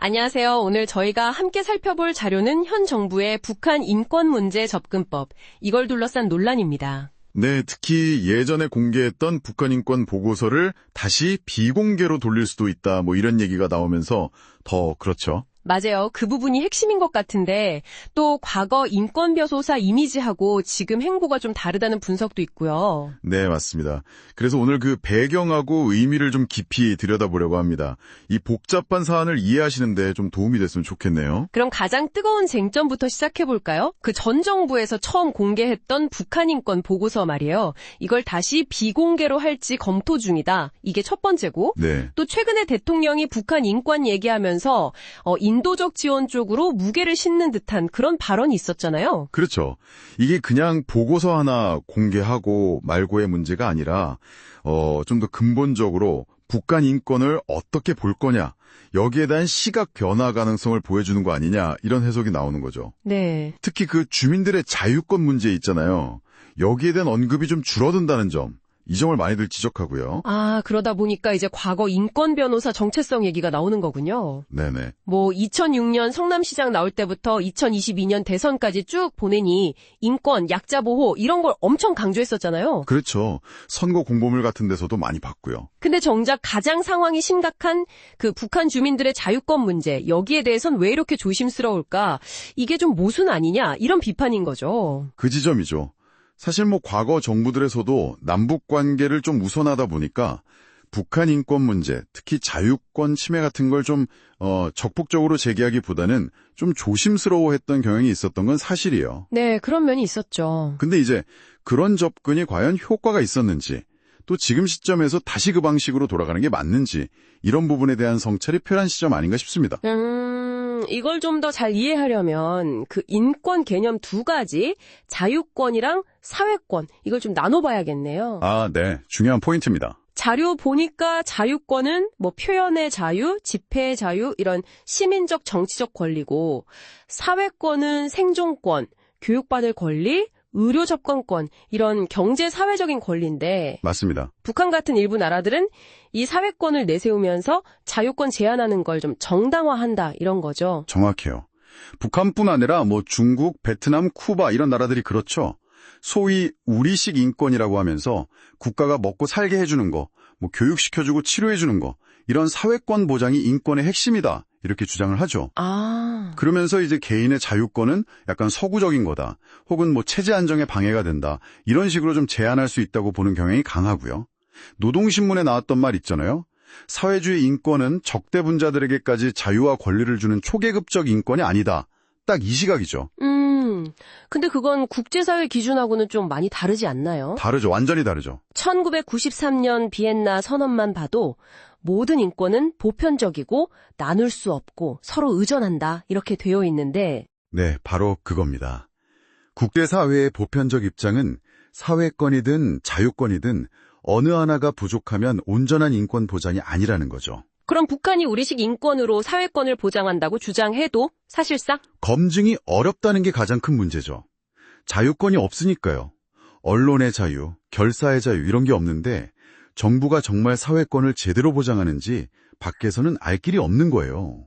안녕하세요. 오늘 저희가 함께 살펴볼 자료는 현 정부의 북한 인권 문제 접근법, 이걸 둘러싼 논란입니다. 네, 특히 예전에 공개했던 북한 인권 보고서를 다시 비공개로 돌릴 수도 있다, 이런 얘기가 나오면서 더 그렇죠. 맞아요. 그 부분이 핵심인 것 같은데 또 과거 인권벼소사 이미지하고 지금 행보가 좀 다르다는 분석도 있고요. 네, 맞습니다. 그래서 오늘 그 배경하고 의미를 좀 깊이 들여다보려고 합니다. 이 복잡한 사안을 이해하시는데 좀 도움이 됐으면 좋겠네요. 그럼 가장 뜨거운 쟁점부터 시작해볼까요? 그 전 정부에서 처음 공개했던 북한 인권 보고서 말이에요. 이걸 다시 비공개로 할지 검토 중이다. 이게 첫 번째고, 네. 또 최근에 대통령이 북한 인권 얘기하면서 인도적 지원 쪽으로 무게를 싣는 듯한 그런 발언이 있었잖아요. 그렇죠. 이게 그냥 보고서 하나 공개하고 말고의 문제가 아니라 좀 더 근본적으로 북한 인권을 어떻게 볼 거냐, 여기에 대한 시각 변화 가능성을 보여주는 거 아니냐, 이런 해석이 나오는 거죠. 네. 특히 그 주민들의 자유권 문제 있잖아요. 여기에 대한 언급이 좀 줄어든다는 점, 이 점을 많이들 지적하고요. 그러다 보니까 이제 과거 인권 변호사 정체성 얘기가 나오는 거군요. 네네. 2006년 성남시장 나올 때부터 2022년 대선까지 쭉 보내니 인권, 약자 보호 이런 걸 엄청 강조했었잖아요. 그렇죠. 선거 공보물 같은 데서도 많이 봤고요. 근데 정작 가장 상황이 심각한 그 북한 주민들의 자유권 문제, 여기에 대해선 왜 이렇게 조심스러울까? 이게 좀 모순 아니냐? 이런 비판인 거죠. 그 지점이죠. 사실 과거 정부들에서도 남북 관계를 좀 우선하다 보니까 북한 인권 문제, 특히 자유권 침해 같은 걸 좀 적극적으로 제기하기보다는 좀 조심스러워했던 경향이 있었던 건 사실이에요. 네, 그런 면이 있었죠. 근데 이제 그런 접근이 과연 효과가 있었는지, 또 지금 시점에서 다시 그 방식으로 돌아가는 게 맞는지, 이런 부분에 대한 성찰이 필요한 시점 아닌가 싶습니다. 이걸 좀 더 잘 이해하려면 그 인권 개념 두 가지, 자유권이랑 사회권, 이걸 좀 나눠봐야겠네요. 네. 중요한 포인트입니다. 자료 보니까 자유권은 표현의 자유, 집회의 자유, 이런 시민적 정치적 권리고, 사회권은 생존권, 교육받을 권리, 의료 접근권, 이런 경제 사회적인 권리인데, 맞습니다. 북한 같은 일부 나라들은 이 사회권을 내세우면서 자유권 제한하는 걸 좀 정당화한다, 이런 거죠. 정확해요. 북한뿐 아니라 중국, 베트남, 쿠바 이런 나라들이 그렇죠. 소위 우리식 인권이라고 하면서 국가가 먹고 살게 해주는 거, 교육시켜주고 치료해주는 거, 이런 사회권 보장이 인권의 핵심이다, 이렇게 주장을 하죠. 그러면서 이제 개인의 자유권은 약간 서구적인 거다, 혹은 체제 안정에 방해가 된다, 이런 식으로 좀 제한할 수 있다고 보는 경향이 강하고요. 노동신문에 나왔던 말 있잖아요. 사회주의 인권은 적대 분자들에게까지 자유와 권리를 주는 초계급적 인권이 아니다. 딱 이 시각이죠. 근데 그건 국제사회 기준하고는 좀 많이 다르지 않나요? 다르죠. 완전히 다르죠. 1993년 비엔나 선언만 봐도 모든 인권은 보편적이고 나눌 수 없고 서로 의존한다, 이렇게 되어 있는데. 네, 바로 그겁니다. 국제사회의 보편적 입장은 사회권이든 자유권이든 어느 하나가 부족하면 온전한 인권 보장이 아니라는 거죠. 그럼 북한이 우리식 인권으로 사회권을 보장한다고 주장해도 사실상? 검증이 어렵다는 게 가장 큰 문제죠. 자유권이 없으니까요. 언론의 자유, 결사의 자유 이런 게 없는데 정부가 정말 사회권을 제대로 보장하는지 밖에서는 알 길이 없는 거예요.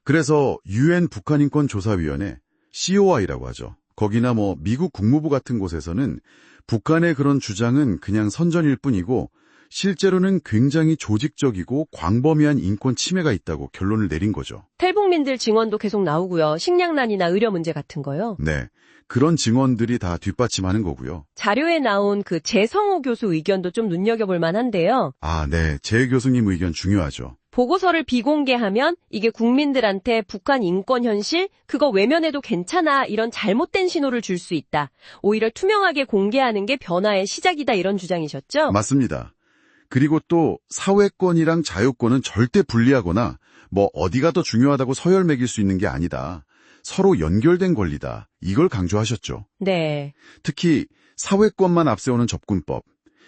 그래서 UN 북한인권조사위원회, COI라고 하죠. 거기나 미국 국무부 같은 곳에서는 북한의 그런 주장은 그냥 선전일 뿐이고 실제로는 굉장히 조직적이고 광범위한 인권 침해가 있다고 결론을 내린 거죠. 탈북민들 증언도 계속 나오고요. 식량난이나 의료 문제 같은 거요. 네, 그런 증언들이 다 뒷받침하는 거고요. 자료에 나온 그 재성호 교수 의견도 좀 눈여겨볼 만한데요. 네, 재 교수님 의견 중요하죠. 보고서를 비공개하면 이게 국민들한테 북한 인권 현실, 그거 외면해도 괜찮아, 이런 잘못된 신호를 줄 수 있다. 오히려 투명하게 공개하는 게 변화의 시작이다, 이런 주장이셨죠? 맞습니다. 그리고 또 사회권이랑 자유권은 절대 분리하거나 어디가 더 중요하다고 서열 매길 수 있는 게 아니다. 서로 연결된 권리다. 이걸 강조하셨죠. 네. 특히 사회권만 앞세우는 접근법.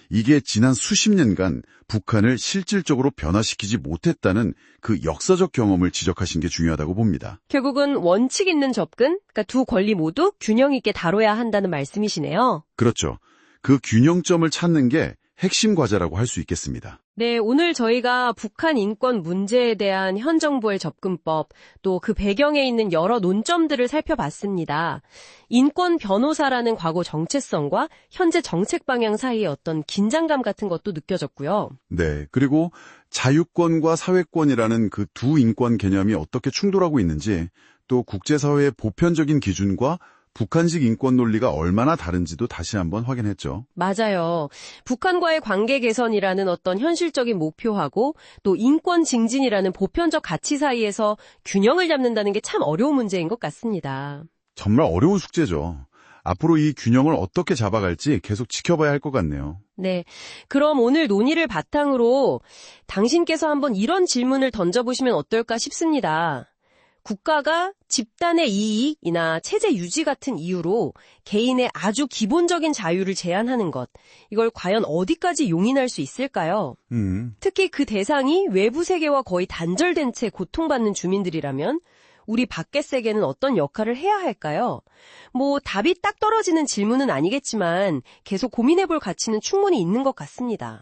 이게 지난 수십 년간 북한을 실질적으로 변화시키지 못했다는 그 역사적 경험을 지적하신 게 중요하다고 봅니다. 결국은 원칙 있는 접근, 그러니까 두 권리 모두 균형 있게 다뤄야 한다는 말씀이시네요. 그렇죠. 그 균형점을 찾는 게 핵심 과제라고 할 수 있겠습니다. 네, 오늘 저희가 북한 인권 문제에 대한 현 정부의 접근법, 또 그 배경에 있는 여러 논점들을 살펴봤습니다. 인권 변호사라는 과거 정체성과 현재 정책 방향 사이의 어떤 긴장감 같은 것도 느껴졌고요. 네. 그리고 자유권과 사회권이라는 그 두 인권 개념이 어떻게 충돌하고 있는지, 또 국제사회의 보편적인 기준과 북한식 인권 논리가 얼마나 다른지도 다시 한번 확인했죠. 맞아요. 북한과의 관계 개선이라는 어떤 현실적인 목표하고 또 인권 증진이라는 보편적 가치 사이에서 균형을 잡는다는 게 참 어려운 문제인 것 같습니다. 정말 어려운 숙제죠. 앞으로 이 균형을 어떻게 잡아갈지 계속 지켜봐야 할 것 같네요. 네. 그럼 오늘 논의를 바탕으로 당신께서 한번 이런 질문을 던져보시면 어떨까 싶습니다. 국가가 집단의 이익이나 체제 유지 같은 이유로 개인의 아주 기본적인 자유를 제한하는 것, 이걸 과연 어디까지 용인할 수 있을까요? 특히 그 대상이 외부 세계와 거의 단절된 채 고통받는 주민들이라면 우리 밖의 세계는 어떤 역할을 해야 할까요? 답이 딱 떨어지는 질문은 아니겠지만 계속 고민해볼 가치는 충분히 있는 것 같습니다.